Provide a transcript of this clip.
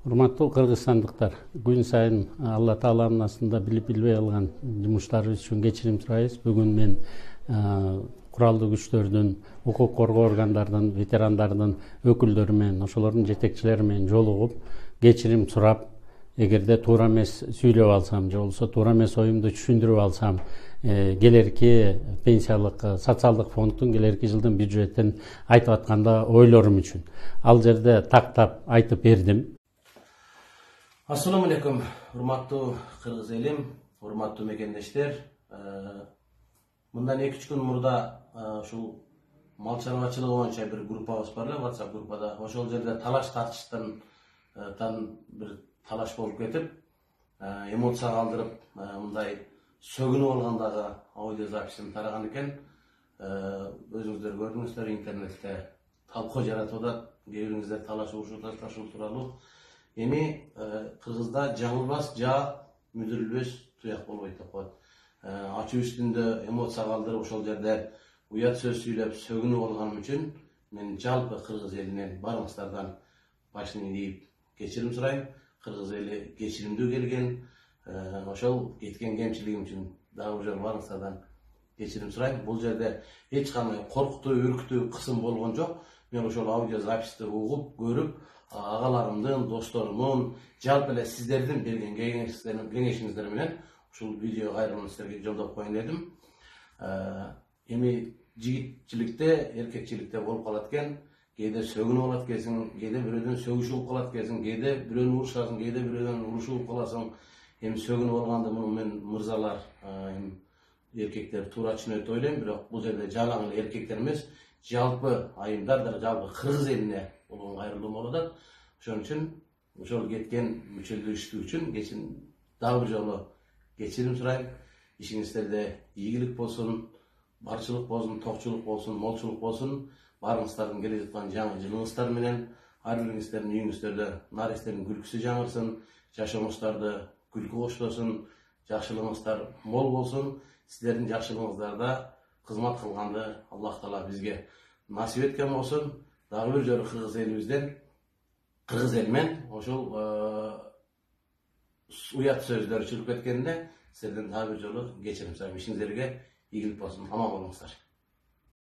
Урматтуу кыргызстандыктар, күн сайын Алла Тааланын астында билип билбей калган жумуштарыбыз үчүн кечирим сурайбыз. Бүгүн мен куралдуу күчтөрдүн, укук коргоо органдардын, ветерандардын өкүлдөрү менен, ошолордун жетекчилери менен жолугуп, кечирим сурап, эгерде туура эмес сүйлөп алсам же болбосо туура эмес оюмду түшүндүрүп алсам, келерки пенсиялык социалдык фонддун келерки жылдын бюджетин айтып атканда ойлорум үчүн. Ал жерде тактап айтып бердим. Assalamu alaikum, урматтуу кыргыз элим, урматтуу мекендештер. Мындан 2-3 күн мурда ушул мал чарбачылыгы боюнча бир группабыз бар эле, WhatsApp группада. Ошол жерде талаш тартыштан бир талаш болуп кетип, эмоция калтырып, мындай сөгүнүп алгандагы аудио записин тараган экен. Өзүңүздөр көрдүңүздөр, интернетте талкуу жаратып атат, кээ бириңиздер талаш урушуп атасыздар ушул тууралуу. Эми кыргызда жаңылбас жаа мүдүрүлбөс туяк болбойт деп коет. Ачуу үстүндө эмоция калтырып ошол жерде уят сөз сүйлөп сөгүнүп алганым үчүн мен жалпы кыргыз элинен баарыңыздардан башын ийип кечирим сурайм. Кыргыз эли кечиримдүү келген, ошол кеткен кемчилигим үчүн дагы бир жолу баарыңыздардан кечирим сурайм. Бул жерде эч кандай коркутуу, үркүтүү кысым болгон жок. Мен ошол аудио записти угуп, көрүп, агаларымдын, досторумдун, жалпы эле сиздердин берген кеңешиңиздер менен ушул видео кайрылманы силерге жолдоп коеюн дедим. Эми жигитчиликте, эркекчиликте болуп калат экен. Кээде сөгүнүп алат экенсиң, кээде бирөөдөн сөгүшүп болуп калат экенсиң, кээде бирөөнү урушасың, кээде бирөөдөн урушуп каласың. Эми сөгүнүп алганды муну мен мырзалар, эркектер туура түшүнөт деп ойлойм, бирок бул жерде жалаң эле эркектер эмес, жалпы айымдар, жалпы кыргыз элине улуу кайрылуум болуп атат. Ошон үчүн ошол кеткен мүчөлдөштүк үчүн дагы бир жолу кечирим сурайм. Ишиңиздерде ийгилик болсун, барчылык болсун, токчулук болсун, молчулук болсун. Баарыңыздардын келе жаткан жаңы жылыңыздар менен ар бириңиздердин үйүңүздөрдө нарестердин күлкүсү жаңырсын, жашооңуздарды күлкү коштосун, жакшылыгыңыздар мол болсун. Сиздердин жакшылыгыңыздарда кызмат кылганды Аллах Таала бизге насип эткен болсун. Дагы бир жолу кыргыз элибизден, кыргыз элмен ошол уят сөздөр чыгып кеткенде сиздерден дагы бир жолу кечирим сурайм. Ишиңиздерге ийгилик болсун, аман болуңуздар.